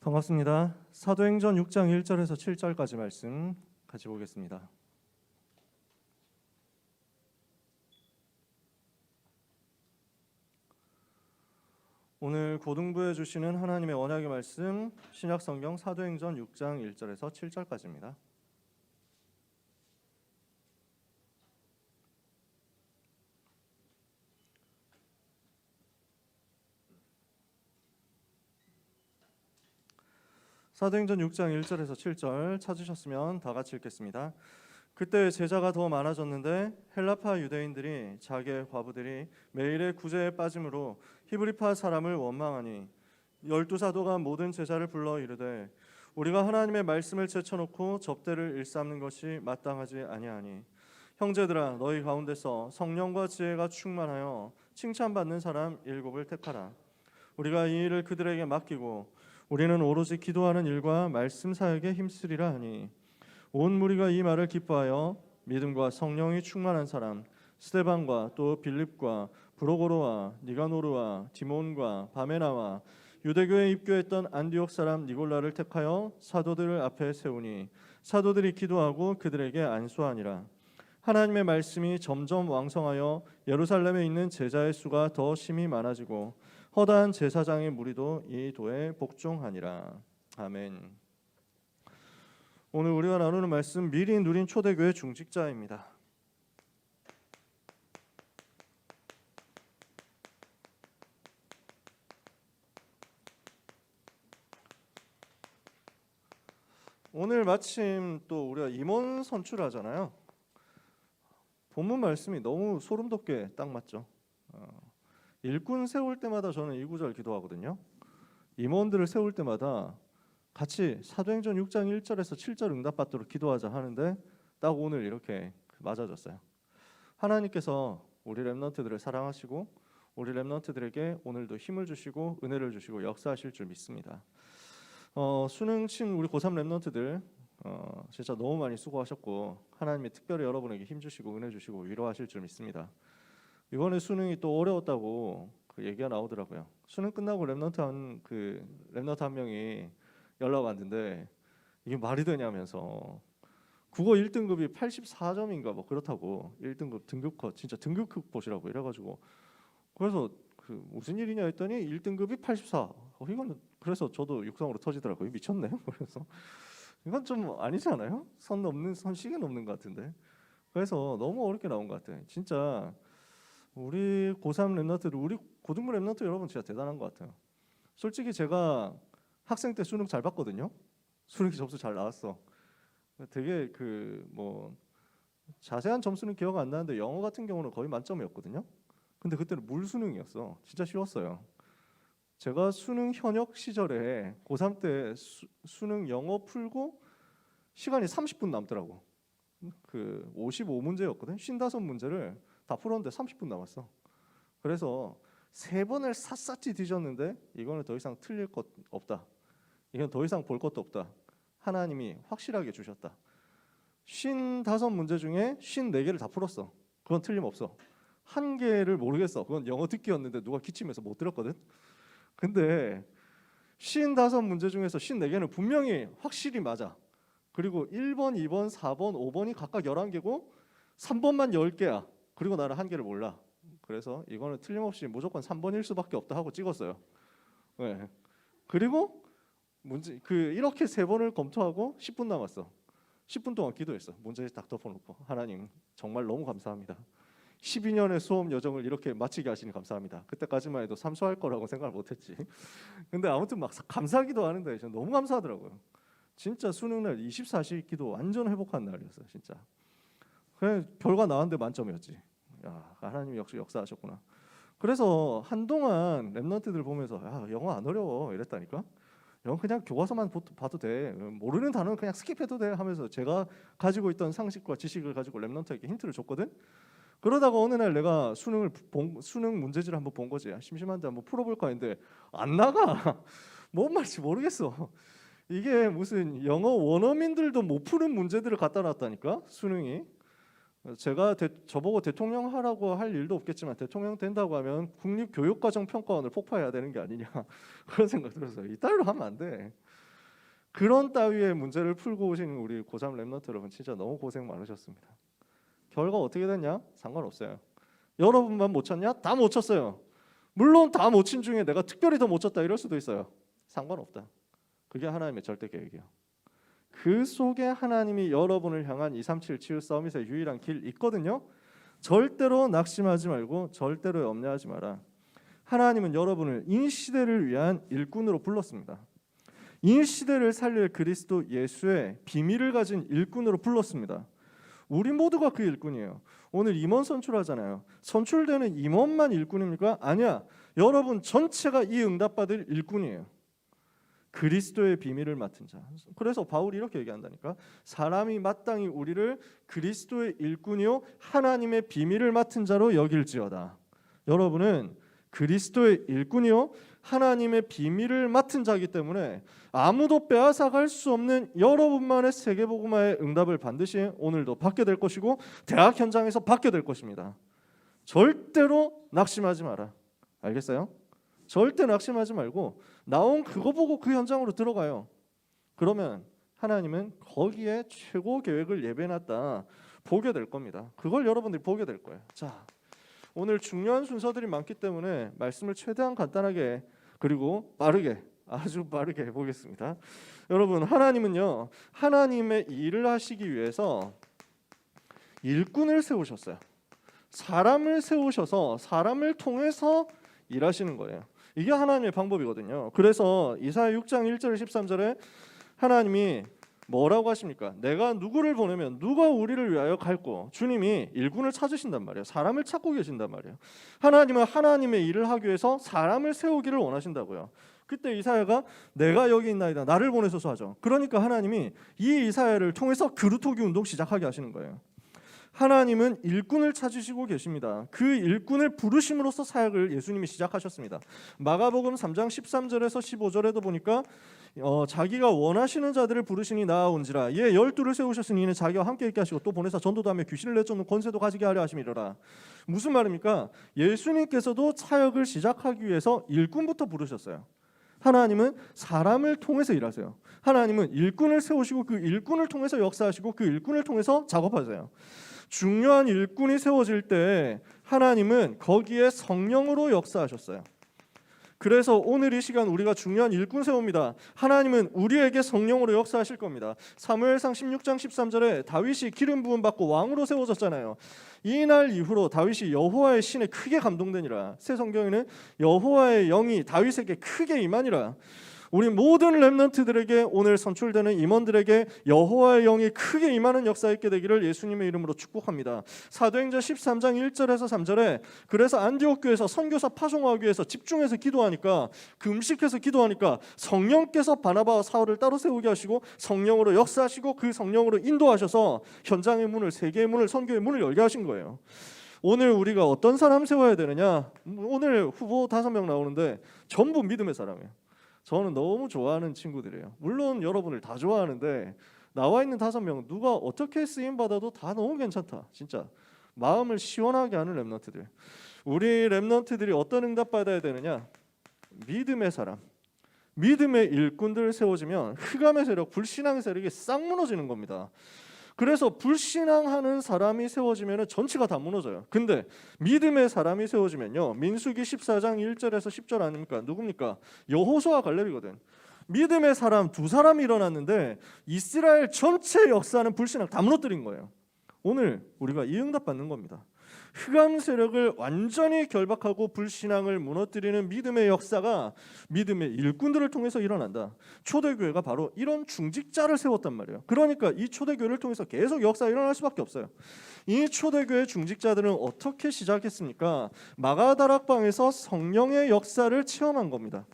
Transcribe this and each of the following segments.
반갑습니다. 사도행전 6장 1절에서 7절까지 말씀 같이 보겠습니다. 오늘 고등부해 주시는 하나님의 언약의 말씀 신약성경 사도행전 6장 1절에서 7절까지입니다. 사도행전 6장 1절에서 7절 찾으셨으면 다 같이 읽겠습니다. 그때 제자가 더 많아졌는데 헬라파 유대인들이 자기의 과부들이 매일의 구제에 빠짐으로 히브리파 사람을 원망하니 12사도가 모든 제자를 불러 이르되 우리가 하나님의 말씀을 제쳐놓고 접대를 일삼는 것이 마땅하지 아니하니 형제들아 너희 가운데서 성령과 지혜가 충만하여 칭찬받는 사람 7을 택하라. 우리가 이 일을 그들에게 맡기고 우리는 오로지 기도하는 일과 말씀 사역에 힘쓰리라 하니 온 무리가 이 말을 기뻐하여 믿음과 성령이 충만한 사람 스데반과 또 빌립과 브로고로와 니가노르와 디몬과 바메나와 유대교에 입교했던 안디옥 사람 니골라를 택하여 사도들 앞에 세우니 사도들이 기도하고 그들에게 안수하니라. 하나님의 말씀이 점점 왕성하여 예루살렘에 있는 제자의 수가 더 심히 많아지고 허다한 제사장의 무리도 이 도에 복종하니라. 아멘. 오늘 우리가 나누는 말씀 미리 누린 초대교회 중직자입니다. 오늘 마침 또 우리가 임원 선출하잖아요. 본문 말씀이 너무 소름 돋게 딱 맞죠. 일꾼 세울 때마다 저는 이 구절 기도하거든요. 임원들을 세울 때마다 같이 사도행전 6장 1절에서 7절 응답받도록 기도하자 하는데 딱 오늘 이렇게 맞아졌어요. 하나님께서 우리 렘넌트들을 사랑하시고 우리 렘넌트들에게 오늘도 힘을 주시고 은혜를 주시고 역사하실 줄 믿습니다. 수능친 우리 고3 렘넌트들 진짜 너무 많이 수고하셨고 하나님이 특별히 여러분에게 힘 주시고 은혜 주시고 위로하실 줄 믿습니다. 이번에 수능이 또 어려웠다고 그 얘기가 나오더라고요. 수능 끝나고 렘넌트 한 명이 연락 왔는데 이게 말이 되냐면서 국어 1등급이 84점인가 뭐 그렇다고 1등급 등급컷 진짜 등급컷 보시라고 이래가지고 그래서 무슨 일이냐 했더니 1등급이 84. 이거는 그래서 저도 육성으로 터지더라고요. 미쳤네요. 그래서 이건 좀 아니지 않아요? 선식이 넘는 것 같은데. 그래서 너무 어렵게 나온 것 같아요. 진짜 우리 고3 랩런트들, 우리 고등부 랩런트 여러분 진짜 대단한 것 같아요. 솔직히 제가 학생 때 수능 잘 봤거든요. 수능 점수 잘 나왔어. 되게 자세한 점수는 기억 안 나는데 영어 같은 경우는 거의 만점이었거든요. 근데 그때는 물 수능이었어. 진짜 쉬웠어요. 제가 수능 현역 시절에 고3 때 수능 영어 풀고 시간이 30분 남더라고. 55문제였거든. 55문제를 다 풀었는데 30분 남았어. 그래서 3번을 샅샅이 뒤졌는데 이거는 더 이상 틀릴 것 없다. 이건 더 이상 볼 것도 없다. 하나님이 확실하게 주셨다. 55문제 중에 54개를 다 풀었어. 그건 틀림없어. 1개를 모르겠어. 그건 영어 듣기였는데 누가 기침해서 못 들었거든. 근데 55문제 중에서 54개는 분명히 확실히 맞아. 그리고 1번, 2번, 4번, 5번이 각각 11개고 3번만 10개야. 그리고 나는 1개를 몰라. 그래서 이거는 틀림없이 무조건 3번일 수밖에 없다 하고 찍었어요. 네. 그리고 이렇게 3번을 검토하고 10분 남았어. 10분 동안 기도했어. 문제 딱 덮어놓고 하나님 정말 너무 감사합니다. 12년의 수험 여정을 이렇게 마치게 하시니 감사합니다. 그때까지만 해도 삼수할 거라고 생각을 못했지. 근데 아무튼 막 감사기도 하는데 너무 감사하더라고요. 진짜 수능날 24시 기도 완전 회복한 날이었어요. 진짜. 그래 결과 나왔는데 만점이었지. 야, 하나님이 역시 역사하셨구나. 그래서 한동안 랩런트들 보면서 야, 영어 안 어려워 이랬다니까. 영어 그냥 교과서만 봐도 돼. 모르는 단어는 그냥 스킵해도 돼 하면서 제가 가지고 있던 상식과 지식을 가지고 랩런트에게 힌트를 줬거든. 그러다가 어느 날 내가 수능 문제지를 한번 본 거지. 심심한데 한번 풀어볼까 했는데 안 나가. 뭔 말인지 모르겠어. 이게 무슨 영어 원어민들도 못 푸는 문제들을 갖다 놨다니까 수능이. 제가 저보고 대통령 하라고 할 일도 없겠지만 대통령 된다고 하면 국립교육과정평가원을 폭파해야 되는 게 아니냐 그런 생각 들었어요. 이따위로 하면 안 돼. 그런 따위의 문제를 풀고 오신 우리 고3 랩런트 여러분 진짜 너무 고생 많으셨습니다. 결과 어떻게 됐냐? 상관없어요. 여러분만 못 쳤냐? 다 못 쳤어요. 물론 다 못 친 중에 내가 특별히 더 못 쳤다 이럴 수도 있어요. 상관없다. 그게 하나님의 절대 계획이에요. 그 속에 하나님이 여러분을 향한 237 치유 서밋의 유일한 길 있거든요. 절대로 낙심하지 말고 절대로 염려하지 마라. 하나님은 여러분을 이 시대를 위한 일꾼으로 불렀습니다. 이 시대를 살릴 그리스도 예수의 비밀을 가진 일꾼으로 불렀습니다. 우리 모두가 그 일꾼이에요. 오늘 임원 선출하잖아요. 선출되는 임원만 일꾼입니까? 아니야. 여러분 전체가 이 응답받을 일꾼이에요. 그리스도의 비밀을 맡은 자. 그래서 바울이 이렇게 얘기한다니까. 사람이 마땅히 우리를 그리스도의 일꾼이요 하나님의 비밀을 맡은 자로 여길지어다. 여러분은 그리스도의 일꾼이요 하나님의 비밀을 맡은 자이기 때문에 아무도 빼앗아갈 수 없는 여러분만의 세계복음화의 응답을 반드시 오늘도 받게 될 것이고 대학 현장에서 받게 될 것입니다. 절대로 낙심하지 마라. 알겠어요? 절대 낙심하지 말고 나온 그거 보고 그 현장으로 들어가요. 그러면 하나님은 거기에 최고 계획을 예배해놨다 보게 될 겁니다. 그걸 여러분들이 보게 될 거예요. 자, 오늘 중요한 순서들이 많기 때문에 말씀을 최대한 간단하게 그리고 빠르게 아주 빠르게 해보겠습니다. 여러분 하나님은요 하나님의 일을 하시기 위해서 일꾼을 세우셨어요. 사람을 세우셔서 사람을 통해서 일하시는 거예요. 이게 하나님의 방법이거든요. 그래서 이사야 6장 1절 13절에 하나님이 뭐라고 하십니까? 내가 누구를 보내면 누가 우리를 위하여 갈고 주님이 일꾼을 찾으신단 말이에요. 사람을 찾고 계신단 말이에요. 하나님은 하나님의 일을 하기 위해서 사람을 세우기를 원하신다고요. 그때 이사야가 내가 여기 있나이다 나를 보내소서 하죠. 그러니까 하나님이 이 이사야를 통해서 그루터기 운동 시작하게 하시는 거예요. 하나님은 일꾼을 찾으시고 계십니다. 그 일꾼을 부르심으로써 사역을 예수님이 시작하셨습니다. 마가복음 3장 13절에서 15절에도 보니까 자기가 원하시는 자들을 부르시니 나아온지라 예 12를 세우셨으니 이는 자기와 함께 있게 하시고 또 보내사 전도도 하며 귀신을 내쫓는 권세도 가지게 하려 하심이로라. 무슨 말입니까? 예수님께서도 사역을 시작하기 위해서 일꾼부터 부르셨어요. 하나님은 사람을 통해서 일하세요. 하나님은 일꾼을 세우시고 그 일꾼을 통해서 역사하시고 그 일꾼을 통해서 작업하세요. 중요한 일꾼이 세워질 때 하나님은 거기에 성령으로 역사하셨어요. 그래서 오늘 이 시간 우리가 중요한 일꾼 세웁니다. 하나님은 우리에게 성령으로 역사하실 겁니다. 사무엘상 16장 13절에 다윗이 기름 부음 받고 왕으로 세워졌잖아요. 이날 이후로 다윗이 여호와의 신에 크게 감동되니라. 새 성경에는 여호와의 영이 다윗에게 크게 임하니라. 우리 모든 렘넌트들에게 오늘 선출되는 임원들에게 여호와의 영이 크게 임하는 역사 있게 되기를 예수님의 이름으로 축복합니다. 사도행전 13장 1절에서 3절에 그래서 안디옥 교회에서 선교사 파송하기 위해서 집중해서 기도하니까 금식해서 기도하니까 성령께서 바나바와 사울을 따로 세우게 하시고 성령으로 역사하시고 그 성령으로 인도하셔서 현장의 문을 세계의 문을 선교의 문을 열게 하신 거예요. 오늘 우리가 어떤 사람 세워야 되느냐? 오늘 후보 5명 나오는데 전부 믿음의 사람이에요. 저는 너무 좋아하는 친구들이에요. 물론 여러분을 다 좋아하는데 나와 있는 5명 누가 어떻게 쓰임 받아도 다 너무 괜찮다. 진짜 마음을 시원하게 하는 렘넌트들. 우리 렘넌트들이 어떤 응답 받아야 되느냐? 믿음의 사람, 믿음의 일꾼들 세워지면 흑암의 세력, 불신앙의 세력이 싹 무너지는 겁니다. 그래서 불신앙하는 사람이 세워지면 전체가 다 무너져요. 근데 믿음의 사람이 세워지면요 민수기 14장 1절에서 10절 아닙니까? 누굽니까? 여호수아 갈렙이거든. 믿음의 사람 2사람이 일어났는데 이스라엘 전체 역사는 불신앙 다 무너뜨린 거예요. 오늘 우리가 이 응답 받는 겁니다. 흑암 세력을 완전히 결박하고 불신앙을 무너뜨리는 믿음의 역사가 믿음의 일꾼들을 통해서 일어난다. 초대교회가 바로 이런 중직자를 세웠단 말이에요. 그러니까 이 초대교회를 통해서 계속 역사가 일어날 수밖에 없어요. 이 초대교회 중직자들은 어떻게 시작했습니까? 마가다락방에서 성령의 역사를 체험한 겁니다.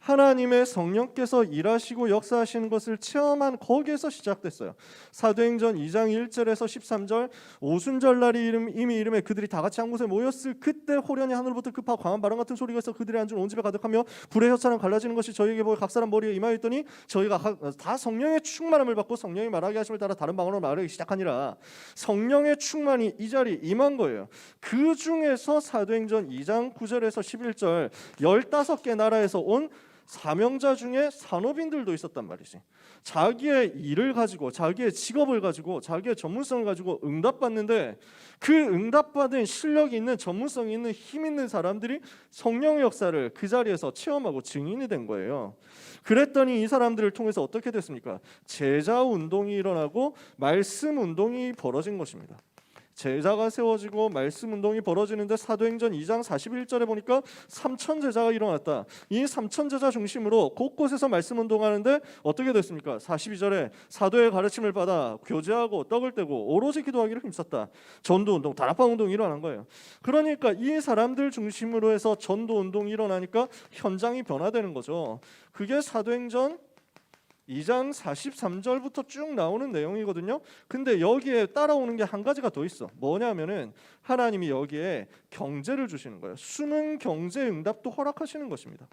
하나님의 성령께서 일하시고 역사하시는 것을 체험한 거기에서 시작됐어요. 사도행전 2장 1절에서 13절 오순절날이 이미 이름에 그들이 다 같이 한 곳에 모였을 그때 호련히 하늘부터 급하고 강한 바람 같은 소리가 있어 그들이 앉은 온 집에 가득하며 불의 혀처럼 갈라지는 것이 저희에게 보여 각 사람 머리에 임하였더니 저희가 다 성령의 충만함을 받고 성령이 말하게 하심을 따라 다른 방언으로 말하기 시작하니라. 성령의 충만이 이 자리에 임한 거예요. 그 중에서 사도행전 2장 9절에서 11절 15개 나라에서 온 사명자 중에 산업인들도 있었단 말이지. 자기의 일을 가지고, 자기의 직업을 가지고, 자기의 전문성을 가지고 응답받는데 그 응답받은 실력이 있는, 전문성이 있는, 힘 있는 사람들이 성령의 역사를 그 자리에서 체험하고 증인이 된 거예요. 그랬더니 이 사람들을 통해서 어떻게 됐습니까? 제자 운동이 일어나고 말씀 운동이 벌어진 것입니다. 제자가 세워지고 말씀 운동이 벌어지는데 사도행전 2장 41절에 보니까 3천 제자가 일어났다. 이 3천 제자 중심으로 곳곳에서 말씀 운동하는데 어떻게 됐습니까? 42절에 사도의 가르침을 받아 교제하고 떡을 떼고 오로지 기도하기를 힘썼다. 전도 운동, 다락방 운동이 일어난 거예요. 그러니까 이 사람들 중심으로 해서 전도 운동이 일어나니까 현장이 변화되는 거죠. 그게 사도행전 2장 43절부터 쭉 나오는 내용이거든요. 근데 여기에 따라오는 게 한 가지가 더 있어. 뭐냐면은 하나님이 여기에 경제를 주시는 거예요. 숨은 경제 응답도 허락하시는 것입니다.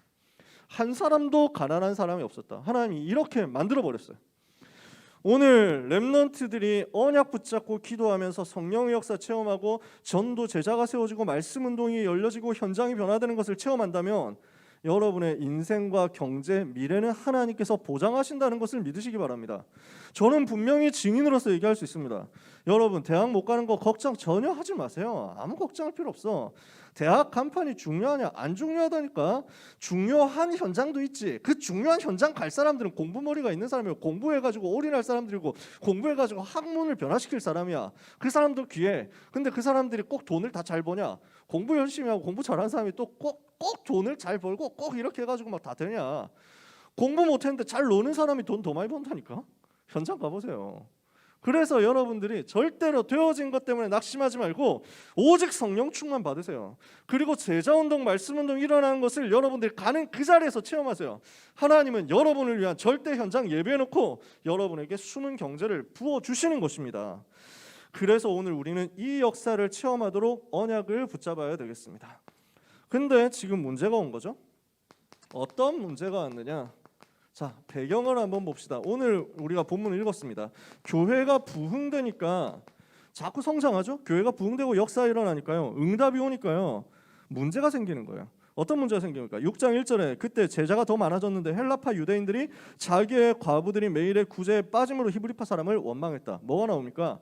한 사람도 가난한 사람이 없었다. 하나님이 이렇게 만들어 버렸어요. 오늘 렘넌트들이 언약 붙잡고 기도하면서 성령의 역사 체험하고 전도 제자가 세워지고 말씀 운동이 열려지고 현장이 변화되는 것을 체험한다면 여러분의 인생과 경제, 미래는 하나님께서 보장하신다는 것을 믿으시기 바랍니다. 저는 분명히 증인으로서 얘기할 수 있습니다. 여러분 대학 못 가는 거 걱정 전혀 하지 마세요. 아무 걱정할 필요 없어. 대학 간판이 중요하냐? 안 중요하다니까. 중요한 현장도 있지. 그 중요한 현장 갈 사람들은 공부머리가 있는 사람이고 공부해가지고 올인할 사람들이고 공부해가지고 학문을 변화시킬 사람이야. 그 사람도 귀해. 근데 그 사람들이 꼭 돈을 다 잘 버냐? 공부 열심히 하고 공부 잘하는 사람이 또 꼭 돈을 잘 벌고 꼭 이렇게 해가지고 막 다 되냐? 공부 못했는데 잘 노는 사람이 돈 더 많이 번다니까. 현장 가보세요. 그래서 여러분들이 절대로 되어진 것 때문에 낙심하지 말고 오직 성령 충만 받으세요. 그리고 제자운동, 말씀운동 일어나는 것을 여러분들이 가는 그 자리에서 체험하세요. 하나님은 여러분을 위한 절대 현장 예배해놓고 여러분에게 숨은 경제를 부어주시는 것입니다. 그래서 오늘 우리는 이 역사를 체험하도록 언약을 붙잡아야 되겠습니다. 근데 지금 문제가 온 거죠. 어떤 문제가 왔느냐? 자, 배경을 한번 봅시다. 오늘 우리가 본문을 읽었습니다. 교회가 부흥되니까 자꾸 성장하죠. 교회가 부흥되고 역사가 일어나니까요. 응답이 오니까요. 문제가 생기는 거예요. 어떤 문제가 생깁니까? 6장 1절에 그때 제자가 더 많아졌는데 헬라파 유대인들이 자기의 과부들이 매일의 구제에 빠짐으로 히브리파 사람을 원망했다. 뭐가 나옵니까?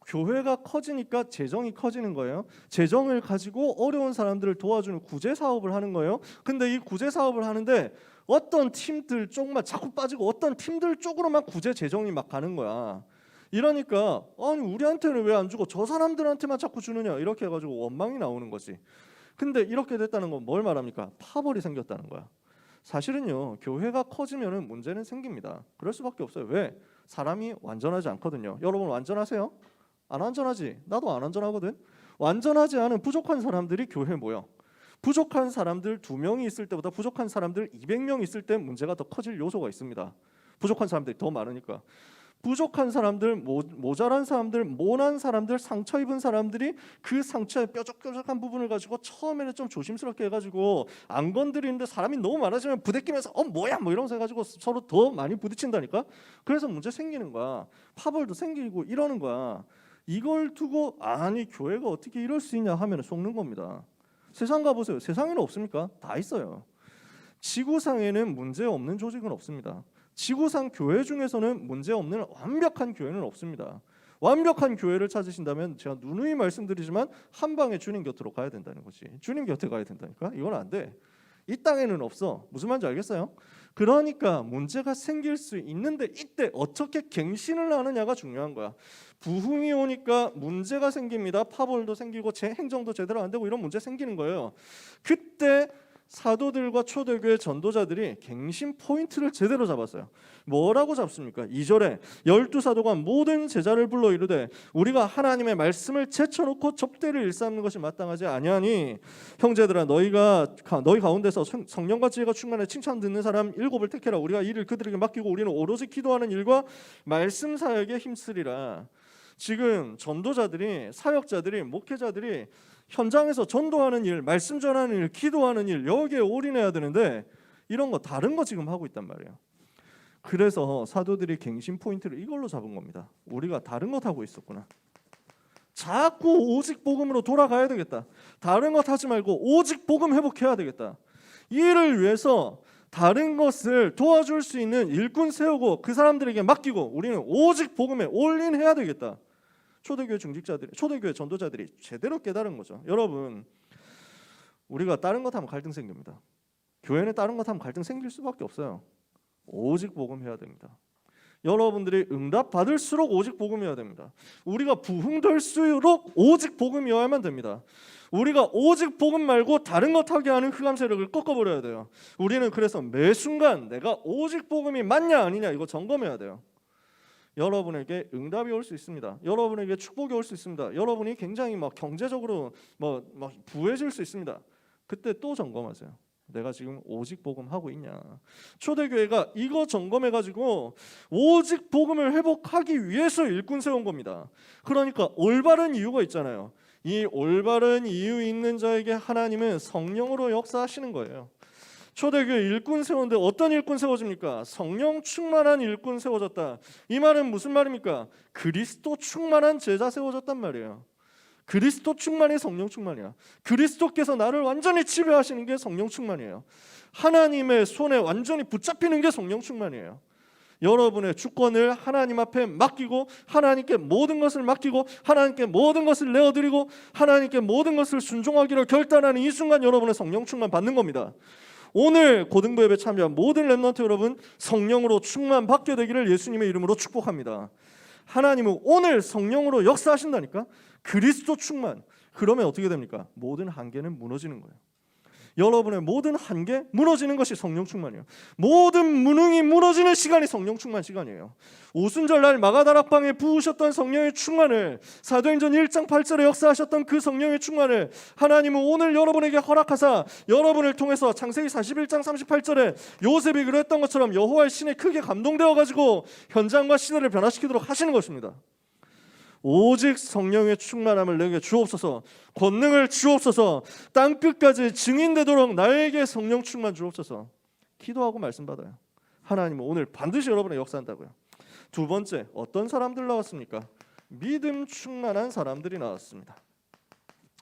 교회가 커지니까 재정이 커지는 거예요. 재정을 가지고 어려운 사람들을 도와주는 구제 사업을 하는 거예요. 근데 이 구제 사업을 하는데 어떤 팀들 쪽만 자꾸 빠지고 어떤 팀들 쪽으로만 구제 재정이 막 가는 거야. 이러니까 아니 우리한테는 왜 안 주고 저 사람들한테만 자꾸 주느냐 이렇게 해가지고 원망이 나오는 거지. 근데 이렇게 됐다는 건 뭘 말합니까? 파벌이 생겼다는 거야. 사실은요, 교회가 커지면은 문제는 생깁니다. 그럴 수밖에 없어요. 왜? 사람이 완전하지 않거든요. 여러분 완전하세요? 안 완전하지? 나도 안 완전하거든. 완전하지 않은 부족한 사람들이 교회에 모여. 부족한 사람들 2명이 있을 때보다 부족한 사람들 200명 있을 때 문제가 더 커질 요소가 있습니다. 부족한 사람들이 더 많으니까. 부족한 사람들, 모자란 사람들, 모난 사람들, 상처 입은 사람들이 그 상처의 뾰족뾰족한 부분을 가지고 처음에는 좀 조심스럽게 해가지고 안 건드리는데 사람이 너무 많아지면 부대끼면서 뭐야 뭐 이러면서 해가지고 서로 더 많이 부딪힌다니까. 그래서 문제 생기는 거야. 파벌도 생기고 이러는 거야. 이걸 두고 아니 교회가 어떻게 이럴 수 있냐 하면 속는 겁니다. 세상 가보세요. 세상에는 없습니까? 다 있어요. 지구상에는 문제 없는 조직은 없습니다. 지구상 교회 중에서는 문제 없는 완벽한 교회는 없습니다. 완벽한 교회를 찾으신다면 제가 누누이 말씀드리지만 한 방에 주님 곁으로 가야 된다는 거지. 주님 곁에 가야 된다니까? 이건 안 돼. 이 땅에는 없어. 무슨 말인지 알겠어요? 그러니까 문제가 생길 수 있는데 이때 어떻게 갱신을 하느냐가 중요한 거야. 부흥이 오니까 문제가 생깁니다. 파벌도 생기고 행정도 제대로 안 되고 이런 문제 생기는 거예요. 그때 사도들과 초대교회 전도자들이 갱신 포인트를 제대로 잡았어요. 뭐라고 잡습니까? 2절에 12사도가 모든 제자를 불러 이르되 우리가 하나님의 말씀을 제쳐놓고 접대를 일삼는 것이 마땅하지 아니하니 형제들아 너희 가운데서 성령과 지혜가 충만해 칭찬 듣는 사람 7을 택해라. 우리가 이를 그들에게 맡기고 우리는 오로지 기도하는 일과 말씀 사역에 힘쓰리라. 지금 전도자들이, 사역자들이, 목회자들이 현장에서 전도하는 일, 말씀 전하는 일, 기도하는 일 여기에 올인해야 되는데 이런 거 다른 거 지금 하고 있단 말이에요. 그래서 사도들이 갱신 포인트를 이걸로 잡은 겁니다. 우리가 다른 것 하고 있었구나. 자꾸 오직 복음으로 돌아가야 되겠다. 다른 것 하지 말고 오직 복음 회복해야 되겠다. 이를 위해서 다른 것을 도와줄 수 있는 일꾼 세우고 그 사람들에게 맡기고 우리는 오직 복음에 올인해야 되겠다. 초대교회 중직자들이, 초대교회 전도자들이 제대로 깨달은 거죠. 여러분, 우리가 다른 것 하면 갈등 생깁니다. 교회는 다른 것 하면 갈등 생길 수밖에 없어요. 오직 복음해야 됩니다. 여러분들이 응답 받을수록 오직 복음이어야 됩니다. 우리가 부흥될수록 오직 복음이어야만 됩니다. 우리가 오직 복음 말고 다른 것 하게 하는 흑암 세력을 꺾어버려야 돼요. 우리는 그래서 매 순간 내가 오직 복음이 맞냐 아니냐 이거 점검해야 돼요. 여러분에게 응답이 올 수 있습니다. 여러분에게 축복이 올 수 있습니다. 여러분이 굉장히 막 경제적으로 막 부해질 수 있습니다. 그때 또 점검하세요. 내가 지금 오직 복음 하고 있냐. 초대교회가 이거 점검해가지고 오직 복음을 회복하기 위해서 일꾼 세운 겁니다. 그러니까 올바른 이유가 있잖아요. 이 올바른 이유 있는 자에게 하나님은 성령으로 역사하시는 거예요. 초대교회 일꾼 세웠는데 어떤 일꾼 세워집니까? 성령 충만한 일꾼 세워졌다. 이 말은 무슨 말입니까? 그리스도 충만한 제자 세워졌단 말이에요. 그리스도 충만이 성령 충만이야. 그리스도께서 나를 완전히 지배하시는 게 성령 충만이에요. 하나님의 손에 완전히 붙잡히는 게 성령 충만이에요. 여러분의 주권을 하나님 앞에 맡기고 하나님께 모든 것을 맡기고 하나님께 모든 것을 내어드리고 하나님께 모든 것을 순종하기로 결단하는 이 순간 여러분의 성령 충만 받는 겁니다. 오늘 고등부 예배 참여한 모든 렘넌트 여러분 성령으로 충만 받게 되기를 예수님의 이름으로 축복합니다. 하나님은 오늘 성령으로 역사하신다니까. 그리스도 충만. 그러면 어떻게 됩니까? 모든 한계는 무너지는 거예요. 여러분의 모든 한계 무너지는 것이 성령 충만이에요. 모든 무능이 무너지는 시간이 성령 충만 시간이에요. 오순절날 마가다락방에 부으셨던 성령의 충만을, 사도행전 1장 8절에 역사하셨던 그 성령의 충만을 하나님은 오늘 여러분에게 허락하사 여러분을 통해서 창세기 41장 38절에 요셉이 그랬던 것처럼 여호와의 신에 크게 감동되어 가지고 현장과 시대를 변화시키도록 하시는 것입니다. 오직 성령의 충만함을 내게 주옵소서. 권능을 주옵소서. 땅끝까지 증인되도록 나에게 성령 충만 주옵소서. 기도하고 말씀 받아요. 하나님은 오늘 반드시 여러분의 역사한다고요. 두 번째, 어떤 사람들 나왔습니까? 믿음 충만한 사람들이 나왔습니다.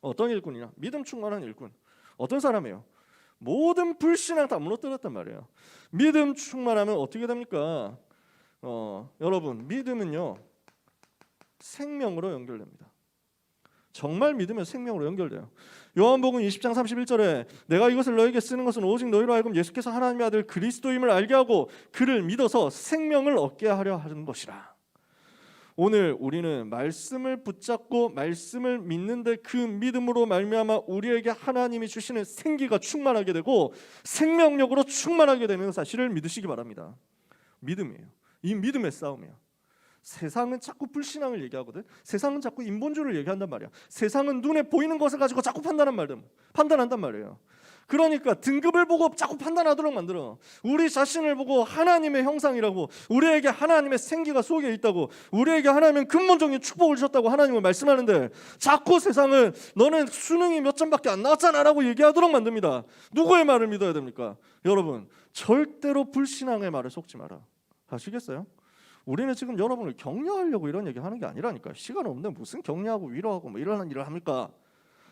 어떤 일꾼이냐? 믿음 충만한 일꾼. 어떤 사람이에요? 모든 불신앙 다 무너뜨렸단 말이에요. 믿음 충만하면 어떻게 됩니까? 여러분, 믿음은요 생명으로 연결됩니다. 정말 믿으면 생명으로 연결돼요. 요한복음 20장 31절에 내가 이것을 너에게 쓰는 것은 오직 너희로 하여금 예수께서 하나님의 아들 그리스도임을 알게 하고 그를 믿어서 생명을 얻게 하려 하는 것이라. 오늘 우리는 말씀을 붙잡고 말씀을 믿는데 그 믿음으로 말미암아 우리에게 하나님이 주시는 생기가 충만하게 되고 생명력으로 충만하게 되는 사실을 믿으시기 바랍니다. 믿음이에요. 이 믿음의 싸움이에요. 세상은 자꾸 불신앙을 얘기하거든. 세상은 자꾸 인본주의를 얘기한단 말이야. 세상은 눈에 보이는 것을 가지고 자꾸 판단한단 말이에요. 그러니까 등급을 보고 자꾸 판단하도록 만들어. 우리 자신을 보고 하나님의 형상이라고, 우리에게 하나님의 생기가 속에 있다고, 우리에게 하나님은 근본적인 축복을 주셨다고 하나님을 말씀하는데 자꾸 세상은 너는 수능이 몇 점밖에 안 나왔잖아 라고 얘기하도록 만듭니다. 누구의 말을 믿어야 됩니까? 여러분, 절대로 불신앙의 말을 속지 마라. 아시겠어요? 우리는 지금 여러분을 격려하려고 이런 얘기 하는 게 아니라니까. 시간 없는데 무슨 격려하고 위로하고 뭐 이런 일을 합니까?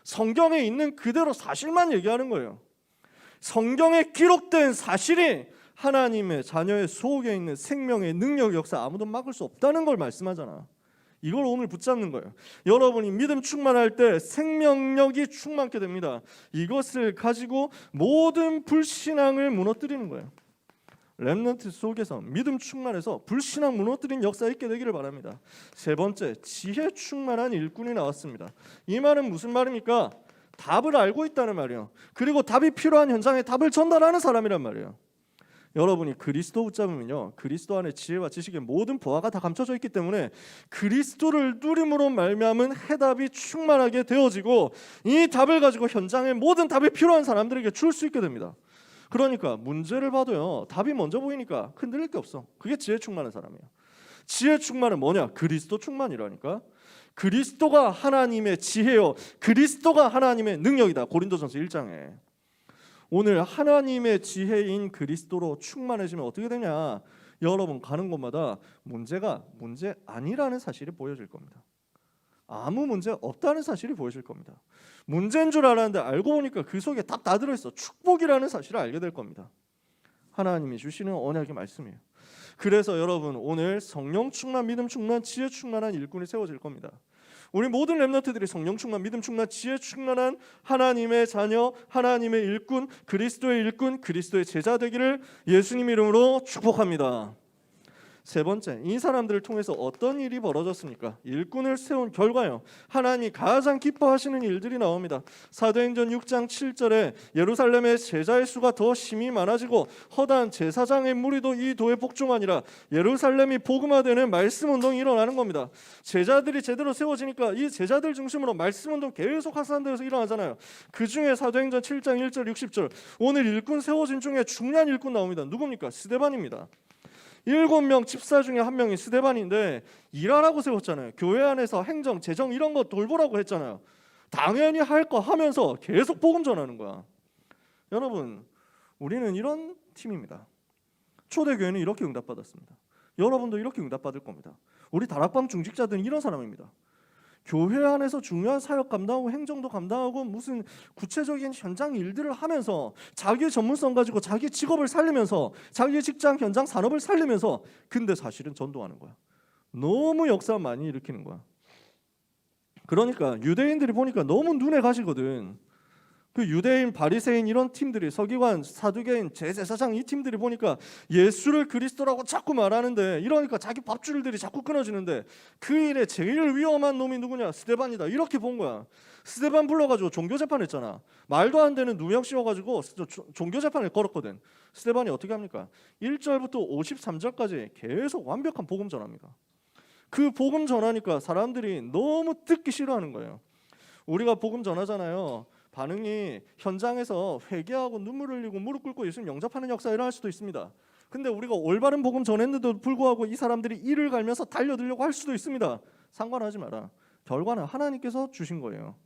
성경에 있는 그대로 사실만 얘기하는 거예요. 성경에 기록된 사실이 하나님의 자녀의 속에 있는 생명의 능력 역사 아무도 막을 수 없다는 걸 말씀하잖아. 이걸 오늘 붙잡는 거예요. 여러분이 믿음 충만할 때 생명력이 충만케 됩니다. 이것을 가지고 모든 불신앙을 무너뜨리는 거예요. 렘넌트 속에서 믿음 충만해서 불신앙 무너뜨린 역사 있게 되기를 바랍니다. 세 번째, 지혜 충만한 일꾼이 나왔습니다. 이 말은 무슨 말입니까? 답을 알고 있다는 말이에요. 그리고 답이 필요한 현장에 답을 전달하는 사람이란 말이에요. 여러분이 그리스도 붙잡으면요, 그리스도 안에 지혜와 지식의 모든 보화가 다 감춰져 있기 때문에 그리스도를 누림으로 말미암은 해답이 충만하게 되어지고 이 답을 가지고 현장에 모든 답이 필요한 사람들에게 줄 수 있게 됩니다. 그러니까 문제를 봐도요, 답이 먼저 보이니까 흔들릴 게 없어. 그게 지혜 충만한 사람이에요. 지혜 충만은 뭐냐? 그리스도 충만이라니까. 그리스도가 하나님의 지혜요, 그리스도가 하나님의 능력이다. 고린도전서 1장에. 오늘 하나님의 지혜인 그리스도로 충만해지면 어떻게 되냐? 여러분 가는 곳마다 문제가 문제 아니라는 사실이 보여질 겁니다. 아무 문제 없다는 사실이 보여질 겁니다. 문제인 줄 알았는데 알고 보니까 그 속에 답 다 들어있어. 축복이라는 사실을 알게 될 겁니다. 하나님이 주시는 언약의 말씀이에요. 그래서 여러분 오늘 성령 충만, 믿음 충만, 지혜 충만한 일꾼이 세워질 겁니다. 우리 모든 렘넌트들이 성령 충만, 믿음 충만, 지혜 충만한 하나님의 자녀, 하나님의 일꾼, 그리스도의 제자 되기를 예수님 이름으로 축복합니다. 세 번째, 이 사람들을 통해서 어떤 일이 벌어졌습니까? 일꾼을 세운 결과요, 하나님이 가장 기뻐하시는 일들이 나옵니다. 사도행전 6장 7절에 예루살렘의 제자의 수가 더 심히 많아지고 허다한 제사장의 무리도 이 도에 복종하니라. 예루살렘이 복음화되는 말씀 운동이 일어나는 겁니다. 제자들이 제대로 세워지니까 이 제자들 중심으로 말씀 운동 계속 확산되어서 일어나잖아요. 그 중에 사도행전 7장 1절 60절 오늘 일꾼 세워진 중에 중요한 일꾼 나옵니다. 누굽니까? 스데반입니다. 7명 집사 중에 한 명이 스데반인데 일하라고 세웠잖아요. 교회 안에서 행정, 재정 이런 거 돌보라고 했잖아요. 당연히 할 거 하면서 계속 복음 전하는 거야. 여러분, 우리는 이런 팀입니다. 초대교회는 이렇게 응답받았습니다. 여러분도 이렇게 응답받을 겁니다. 우리 다락방 중직자들은 이런 사람입니다. 교회 안에서 중요한 사역 감당하고 행정도 감당하고 무슨 구체적인 현장 일들을 하면서 자기 전문성 가지고 자기 직업을 살리면서 자기 직장 현장 산업을 살리면서 근데 사실은 전도하는 거야. 너무 역사 많이 일으키는 거야. 그러니까 유대인들이 보니까 너무 눈에 가시거든. 그 유대인, 바리새인 이런 팀들이, 서기관, 사두개인, 제사장 이 팀들이 보니까 예수를 그리스도라고 자꾸 말하는데, 이러니까 자기 밥줄들이 자꾸 끊어지는데 그 일에 제일 위험한 놈이 누구냐? 스데반이다. 이렇게 본 거야. 스데반 불러가지고 종교재판했잖아. 말도 안 되는 누명 씌워가지고 종교재판을 걸었거든. 스데반이 어떻게 합니까? 1절부터 53절까지 계속 완벽한 복음 전합니다. 그 복음 전하니까 사람들이 너무 듣기 싫어하는 거예요. 우리가 복음 전하잖아요. 반응이 현장에서 회개하고 눈물 흘리고 무릎 꿇고 예수님 영접하는 역사 일어날 수도 있습니다. 근데 우리가 올바른 복음 전했는데도 불구하고 이 사람들이 이를 갈면서 달려들려고 할 수도 있습니다. 상관하지 마라. 결과는 하나님께서 주신 거예요.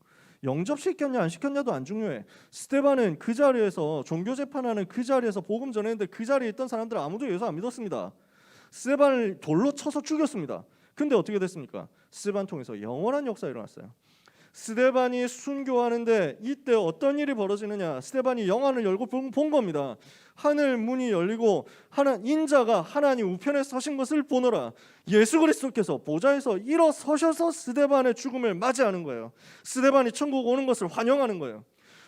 영접시켰냐 안 시켰냐도 안 중요해. 스데반은 그 자리에서 종교재판하는 그 자리에서 복음 전했는데 그 자리에 있던 사람들 아무도 예수 안 믿었습니다. 스데반을 돌로 쳐서 죽였습니다. 근데 어떻게 됐습니까? 스데반 통해서 영원한 역사 일어났어요. 스데반이 순교하는데 이때 어떤 일이 벌어지느냐? 스데반이 영안을 열고 본 겁니다. 하늘 문이 열리고 인자가 하나님 우편에 서신 것을 보노라. 예수 그리스도께서 보좌에서 일어서셔서 스데반의 죽음을 맞이하는 거예요. 스데반이 천국 오는 것을 환영하는 거예요.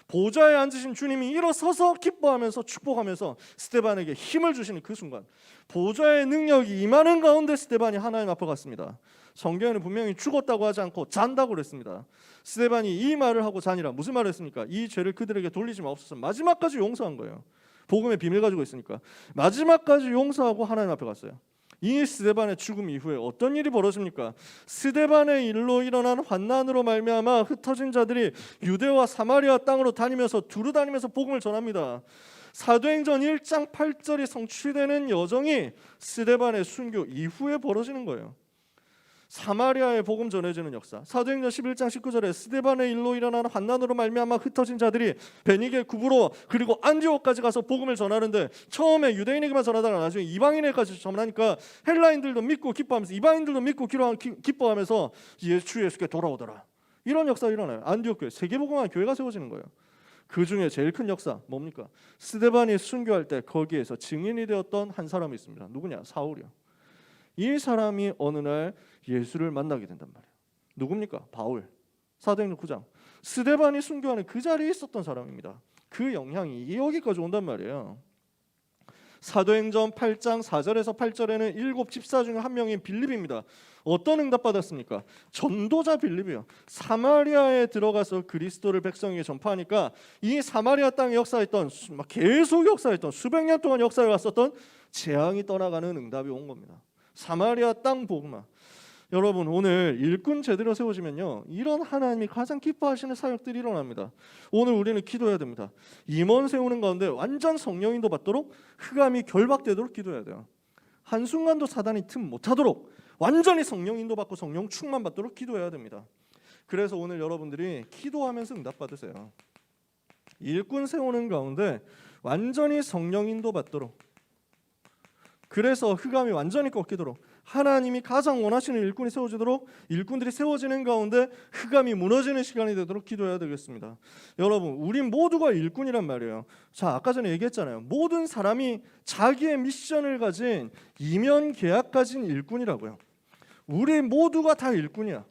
보좌에 앉으신 주님이 일어서서 기뻐하면서 축복하면서 스데반에게 힘을 주시는 그 순간, 보좌의 능력이 임하는 가운데 스데반이 하나님 앞에 갔습니다. 성경에는 분명히 죽었다고 하지 않고 잔다고 그랬습니다. 스데반이 이 말을 하고 자니라. 무슨 말을 했습니까? 이 죄를 그들에게 돌리지 마옵소서. 마지막까지 용서한 거예요. 복음의 비밀 가지고 있으니까 마지막까지 용서하고 하나님 앞에 갔어요. 이 스데반의 죽음 이후에 어떤 일이 벌어집니까? 스데반의 일로 일어난 환난으로 말미암아 흩어진 자들이 유대와 사마리아 땅으로 다니면서 두루 다니면서 복음을 전합니다. 사도행전 1장 8절이 성취되는 여정이 스데반의 순교 이후에 벌어지는 거예요. 사마리아에 복음 전해지는 역사. 사도행전 11장 19절에 스데반의 일로 일어나는 환난으로 말미암아 흩어진 자들이 베니게, 구브로 그리고 안디옥까지 가서 복음을 전하는데, 처음에 유대인에게만 전하다가 나중에 이방인에게까지 전하니까 헬라인들도 믿고 기뻐하면서, 이방인들도 믿고 기뻐하면서 주 예수께 돌아오더라. 이런 역사가 일어나요. 안디옥 교회, 세계복음화 교회가 세워지는 거예요. 그 중에 제일 큰 역사 뭡니까? 스데반이 순교할 때 거기에서 증인이 되었던 한 사람이 있습니다. 누구냐? 사울이요. 이 사람이 어느 날 예수를 만나게 된단 말이에요. 누굽니까? 바울. 사도행전 9장. 스데반이 순교하는 그 자리에 있었던 사람입니다. 그 영향이 여기까지 온단 말이에요. 사도행전 8장 4절에서 8절에는 7 집사 중에 한 명인 빌립입니다. 어떤 응답 받았습니까? 전도자 빌립이요. 사마리아에 들어가서 그리스도를 백성에게 전파하니까 이 사마리아 땅에 역사했던, 계속 역사했던, 수백 년 동안 역사를 왔었던 재앙이 떠나가는 응답이 온 겁니다. 사마리아 땅 복음화. 여러분, 오늘 일꾼 제대로 세워지면요, 이런 하나님이 가장 기뻐하시는 사역들이 일어납니다. 오늘 우리는 기도해야 됩니다. 임원 세우는 가운데 완전 성령 인도 받도록, 흑암이 결박되도록 기도해야 돼요. 한순간도 사단이 틈 못하도록 완전히 성령 인도 받고 성령 충만 받도록 기도해야 됩니다. 그래서 오늘 여러분들이 기도하면서 응답 받으세요. 일꾼 세우는 가운데 완전히 성령 인도 받도록, 그래서 흑암이 완전히 꺾이도록 하나님이 가장 원하시는 일꾼이 세워지도록 일꾼들이 세워지는 가운데 흑암이 무너지는 시간이 되도록 기도해야 되겠습니다. 여러분, 우리 모두가 일꾼이란 말이에요. 자, 아까 전에 얘기했잖아요. 모든 사람이 자기의 미션을 가진 이면 계약 가진 일꾼이라고요. 우리 모두가 다 일꾼이야.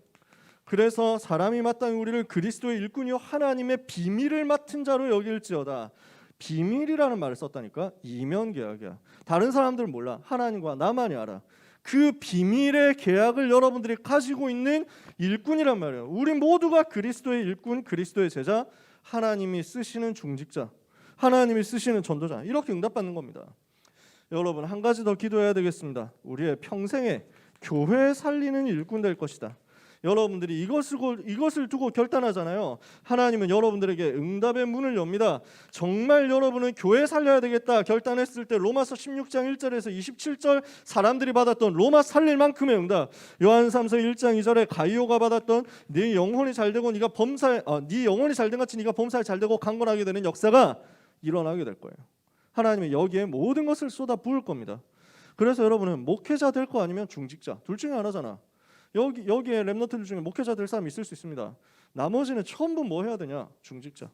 그래서 사람이 마땅히 우리를 그리스도의 일꾼이요 하나님의 비밀을 맡은 자로 여길지어다. 비밀이라는 말을 썼다니까. 이면 계약이야. 다른 사람들은 몰라. 하나님과 나만이 알아. 그 비밀의 계약을 여러분들이 가지고 있는 일꾼이란 말이에요. 우리 모두가 그리스도의 일꾼, 그리스도의 제자, 하나님이 쓰시는 중직자, 하나님이 쓰시는 전도자, 이렇게 응답받는 겁니다. 여러분, 한 가지 더 기도해야 되겠습니다. 우리의 평생에 교회 살리는 일꾼 될 것이다. 여러분들이 이것을 두고 결단하잖아요. 하나님은 여러분들에게 응답의 문을 엽니다. 정말 여러분은 교회 살려야 되겠다 결단했을 때 로마서 16장 1절에서 27절 사람들이 받았던 로마 살릴 만큼의 응답, 요한삼서 1장 2절에 가이오가 받았던 네 영혼이 잘되고 네 영혼이 잘된 같이 네가 범사에 잘되고 강건하게 되는 역사가 일어나게 될 거예요. 하나님은 여기에 모든 것을 쏟아 부을 겁니다. 그래서 여러분은 목회자 될 거 아니면 중직자, 둘 중에 하나잖아. 여기에 렘넌트들 중에 목회자 될 사람 있을 수 있습니다. 나머지는 전부 뭐 해야 되냐? 중직자.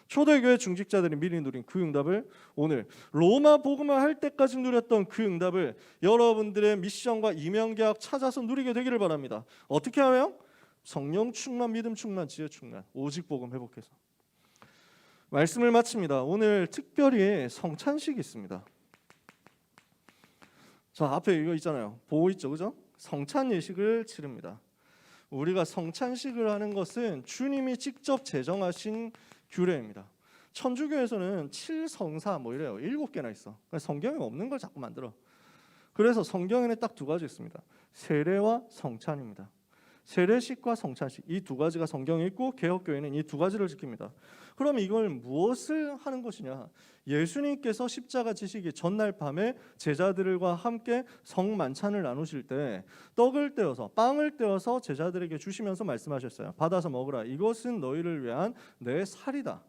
초대교회 중직자들이 미리 누린 그 응답을 오늘 로마 복음을 할 때까지 누렸던 그 응답을 여러분들의 미션과 이명계약 찾아서 누리게 되기를 바랍니다. 어떻게 하면? 성령 충만, 믿음 충만, 지혜 충만, 오직 복음 회복해서. 말씀을 마칩니다. 오늘 특별히 성찬식이 있습니다. 자, 앞에 이거 있잖아요. 보고 있죠, 그죠? 성찬 예식을 치릅니다. 우리가 성찬식을 하는 것은 주님이 직접 제정하신 규례입니다. 천주교에서는 7성사 뭐 이래요. 7개나 있어. 성경에 없는 걸 자꾸 만들어. 그래서 성경에는 딱 두 가지 있습니다. 세례와 성찬입니다. 세례식과 성찬식, 이 두 가지가 성경에 있고 개혁교회는 이 두 가지를 지킵니다. 그럼 이걸 무엇을 하는 것이냐? 예수님께서 십자가 지시기 전날 밤에 제자들과 함께 성만찬을 나누실 때 떡을 떼어서, 빵을 떼어서 제자들에게 주시면서 말씀하셨어요. 받아서 먹으라. 이것은 너희를 위한 내 살이다.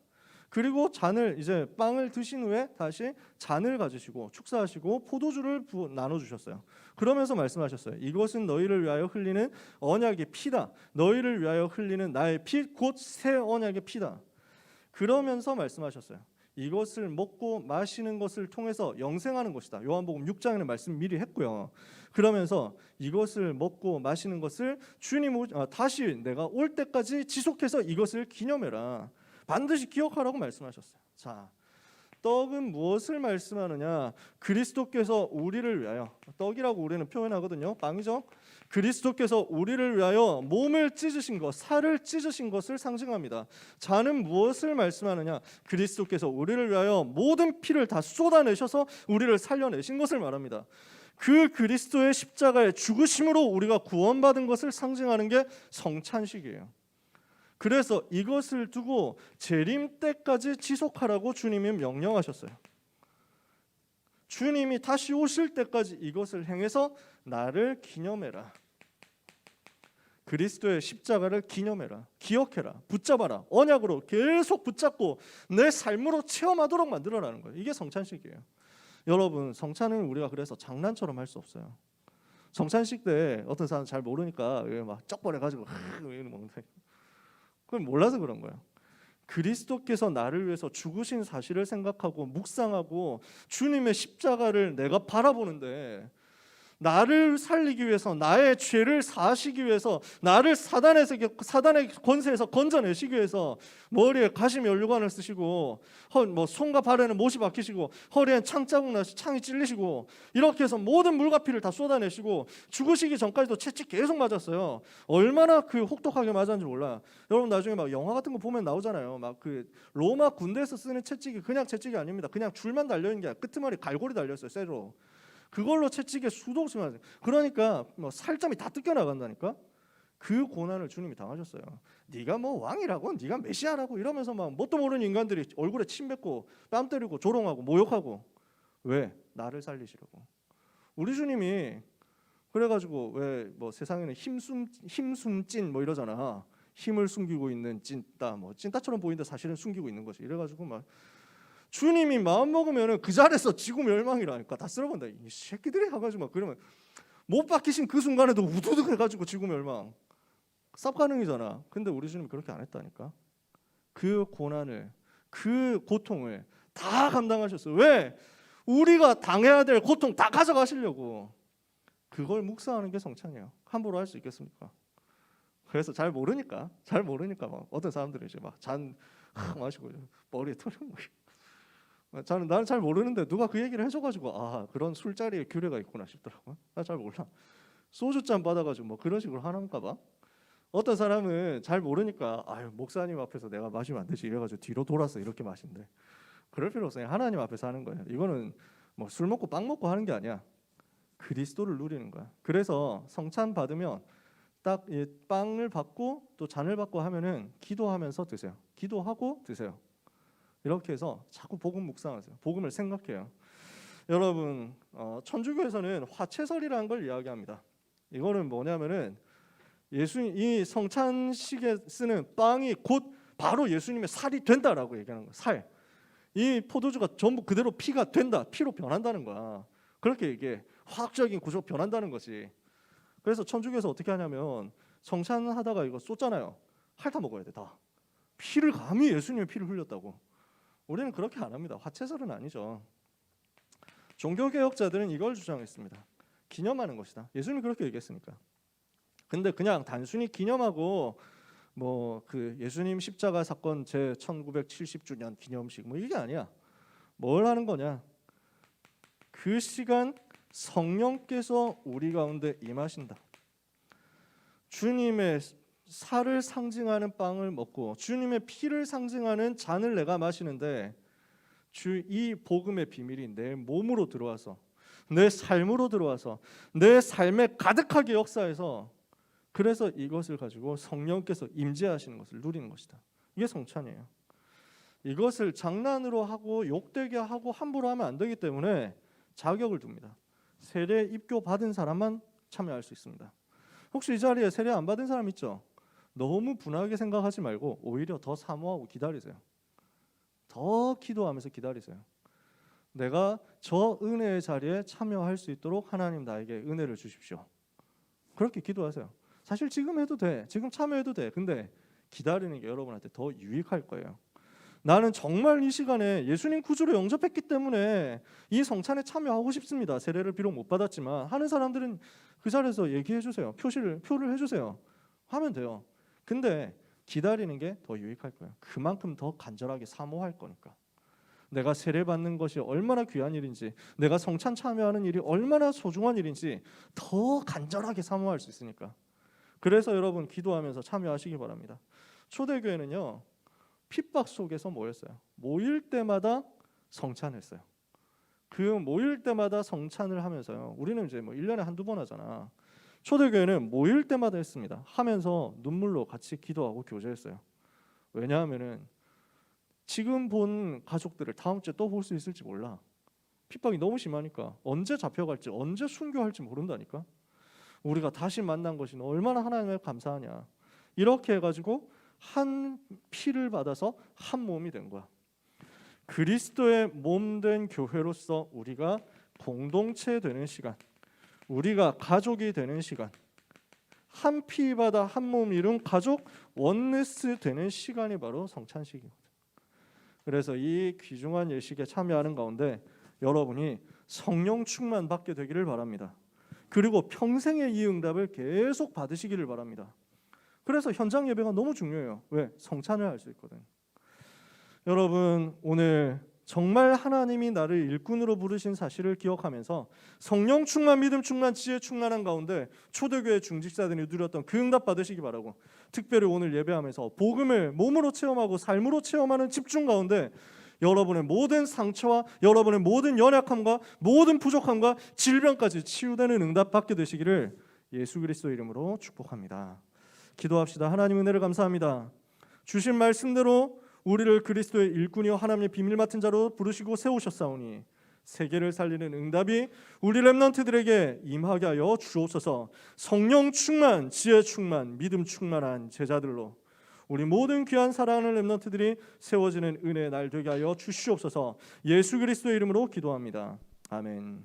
그리고 이제 빵을 드신 후에 다시 잔을 가지시고 축사하시고 포도주를 나눠주셨어요. 그러면서 말씀하셨어요. 이것은 너희를 위하여 흘리는 언약의 피다. 너희를 위하여 흘리는 나의 피, 곧 새 언약의 피다. 그러면서 말씀하셨어요. 이것을 먹고 마시는 것을 통해서 영생하는 것이다. 요한복음 6장에는 말씀 미리 했고요. 그러면서 이것을 먹고 마시는 것을 다시 내가 올 때까지 지속해서 이것을 기념해라. 반드시 기억하라고 말씀하셨어요. 자, 떡은 무엇을 말씀하느냐? 그리스도께서 우리를 위하여, 떡이라고 우리는 표현하거든요. 빵이죠. 그리스도께서 우리를 위하여 몸을 찢으신 것, 살을 찢으신 것을 상징합니다. 잔은 무엇을 말씀하느냐? 그리스도께서 우리를 위하여 모든 피를 다 쏟아내셔서 우리를 살려내신 것을 말합니다. 그 그리스도의 십자가의 죽으심으로 우리가 구원받은 것을 상징하는 게 성찬식이에요. 그래서 이것을 두고 재림 때까지 지속하라고 주님이 명령하셨어요. 주님이 다시 오실 때까지 이것을 행해서 나를 기념해라. 그리스도의 십자가를 기념해라. 기억해라. 붙잡아라. 언약으로 계속 붙잡고 내 삶으로 체험하도록 만들어라는 거예요. 이게 성찬식이에요. 여러분, 성찬은 우리가 그래서 장난처럼 할 수 없어요. 성찬식 때 어떤 사람 잘 모르니까 막 쩍벌해가지고 이러는 건데 그걸 몰라서 그런 거예요. 그리스도께서 나를 위해서 죽으신 사실을 생각하고 묵상하고 주님의 십자가를 내가 바라보는데 나를 살리기 위해서, 나의 죄를 사하시기 위해서, 나를 사단의 권세에서 건져내시기 위해서 머리에 가시 면류관을 쓰시고 손과 발에는 못이 박히시고 허리엔 창자국 나시 창이 찔리시고 이렇게 해서 모든 물과 피를 다 쏟아내시고 죽으시기 전까지도 채찍 계속 맞았어요. 얼마나 그 혹독하게 맞았는지 몰라요. 여러분 나중에 막 영화 같은 거 보면 나오잖아요. 막 그 로마 군대에서 쓰는 채찍이 그냥 채찍이 아닙니다. 그냥 줄만 달려있는 게 아니라 끄트머리 갈고리 달려있어요. 쇠로. 그걸로 채찍에 수도없이 맞아요. 그러니까 살점이 다 뜯겨나간다니까. 그 고난을 주님이 당하셨어요. 네가 뭐 왕이라고, 네가 메시아라고 이러면서 막 뭣도 모르는 인간들이 얼굴에 침 뱉고 뺨 때리고 조롱하고 모욕하고. 왜? 나를 살리시려고. 우리 주님이 그래가지고 왜 뭐 세상에는 힘숨찐 뭐 이러잖아. 힘을 숨기고 있는 찐따, 뭐 찐따처럼 보이는데 사실은 숨기고 있는 거지. 이래가지고 막 주님이 마음 먹으면은 그 자리에서 지구 멸망이라니까 다 쓸어본다. 이 새끼들이 해가지고 막 그러면 못 박히신 그 순간에도 우두둑 해가지고 지구 멸망 쌉 가능이잖아. 근데 우리 주님이 그렇게 안 했다니까. 그 고난을, 그 고통을 다 감당하셨어요. 왜? 우리가 당해야 될 고통 다 가져가시려고. 그걸 묵상하는 게 성찬이에요. 함부로 할 수 있겠습니까? 그래서 잘 모르니까 막 어떤 사람들이 이제 막 잔 마시고 머리에 털은 거. 나는 잘 모르는데 누가 그 얘기를 해줘가지고 아 그런 술자리에 규례가 있구나 싶더라고요. 나 잘 몰라. 소주잔 받아가지고 뭐 그런 식으로 하는가 봐. 어떤 사람은 잘 모르니까 아유 목사님 앞에서 내가 마시면 안 되지 이래가지고 뒤로 돌아서 이렇게 마신대. 그럴 필요 없어요. 하나님 앞에서 하는 거예요. 이거는 뭐 술 먹고 빵 먹고 하는 게 아니야. 그리스도를 누리는 거야. 그래서 성찬 받으면 딱 이 빵을 받고 또 잔을 받고 하면은 기도하면서 드세요. 기도하고 드세요. 이렇게 해서 자꾸 복음 묵상하세요. 복음을 생각해요. 여러분 천주교에서는 화채설이라는 걸 이야기합니다. 이거는 뭐냐면은 이 성찬식에 쓰는 빵이 곧 바로 예수님의 살이 된다라고 얘기하는 거예요. 살. 이 포도주가 전부 그대로 피가 된다. 피로 변한다는 거야. 그렇게 얘기해. 화학적인 구조 변한다는 거지. 그래서 천주교에서 어떻게 하냐면 성찬하다가 이거 쏟잖아요. 핥아 먹어야 돼 다. 피를 감히 예수님의 피를 흘렸다고. 우리는 그렇게 안 합니다. 화채설은 아니죠. 종교개혁자들은 이걸 주장했습니다. 기념하는 것이다. 예수님이 그렇게 얘기했으니까. 근데 그냥 단순히 기념하고 뭐 그 예수님 십자가 사건 제 1970주년 기념식 뭐 이게 아니야. 뭘 하는 거냐? 그 시간 성령께서 우리 가운데 임하신다. 주님의 살을 상징하는 빵을 먹고 주님의 피를 상징하는 잔을 내가 마시는데 이 복음의 비밀이 내 몸으로 들어와서 내 삶으로 들어와서 내 삶에 가득하게 역사해서 그래서 이것을 가지고 성령께서 임재하시는 것을 누리는 것이다. 이게 성찬이에요. 이것을 장난으로 하고 욕되게 하고 함부로 하면 안 되기 때문에 자격을 둡니다. 세례 입교 받은 사람만 참여할 수 있습니다. 혹시 이 자리에 세례 안 받은 사람 있죠? 너무 분하게 생각하지 말고 오히려 더 사모하고 기다리세요. 더 기도하면서 기다리세요. 내가 저 은혜의 자리에 참여할 수 있도록 하나님 나에게 은혜를 주십시오. 그렇게 기도하세요. 사실 지금 해도 돼. 지금 참여해도 돼. 근데 기다리는 게 여러분한테 더 유익할 거예요. 나는 정말 이 시간에 예수님 구주로 영접했기 때문에 이 성찬에 참여하고 싶습니다. 세례를 비록 못 받았지만 하는 사람들은 그 자리에서 얘기해 주세요. 표를 해주세요. 하면 돼요. 근데 기다리는 게 더 유익할 거예요. 그만큼 더 간절하게 사모할 거니까. 내가 세례 받는 것이 얼마나 귀한 일인지, 내가 성찬 참여하는 일이 얼마나 소중한 일인지 더 간절하게 사모할 수 있으니까. 그래서 여러분 기도하면서 참여하시기 바랍니다. 초대교회는요 핍박 속에서 모였어요. 모일 때마다 성찬했어요. 그 모일 때마다 성찬을 하면서요. 우리는 이제 뭐 1년에 한두 번 하잖아. 초대교회는 모일 때마다 했습니다. 하면서 눈물로 같이 기도하고 교제했어요. 왜냐하면은 지금 본 가족들을 다음 주에 또 볼 수 있을지 몰라. 핍박이 너무 심하니까 언제 잡혀갈지 언제 순교할지 모른다니까. 우리가 다시 만난 것이 얼마나 하나님께 감사하냐. 이렇게 해가지고 한 피를 받아서 한 몸이 된 거야. 그리스도의 몸된 교회로서 우리가 공동체 되는 시간, 우리가 가족이 되는 시간, 한 피 받아 한 몸 이룬 가족 원네스 되는 시간이 바로 성찬식이거든. 그래서 이 귀중한 예식에 참여하는 가운데 여러분이 성령 충만 받게 되기를 바랍니다. 그리고 평생의 이 응답을 계속 받으시기를 바랍니다. 그래서 현장 예배가 너무 중요해요. 왜? 성찬을 할 수 있거든. 여러분 오늘 정말 하나님이 나를 일꾼으로 부르신 사실을 기억하면서 성령 충만, 믿음 충만, 지혜 충만한 가운데 초대교회 중직자들이 누렸던 그 응답 받으시기 바라고, 특별히 오늘 예배하면서 복음을 몸으로 체험하고 삶으로 체험하는 집중 가운데 여러분의 모든 상처와 여러분의 모든 연약함과 모든 부족함과 질병까지 치유되는 응답 받게 되시기를 예수 그리스도 이름으로 축복합니다. 기도합시다. 하나님 은혜를 감사합니다. 주신 말씀대로 우리를 그리스도의 일꾼이요 하나님의 비밀 맡은 자로 부르시고 세우셨사오니 세계를 살리는 응답이 우리 렘넌트들에게 임하게 하여 주옵소서. 성령 충만, 지혜 충만, 믿음 충만한 제자들로 우리 모든 귀한 사랑하는 렘넌트들이 세워지는 은혜의 날 되게 하여 주시옵소서. 예수 그리스도의 이름으로 기도합니다. 아멘.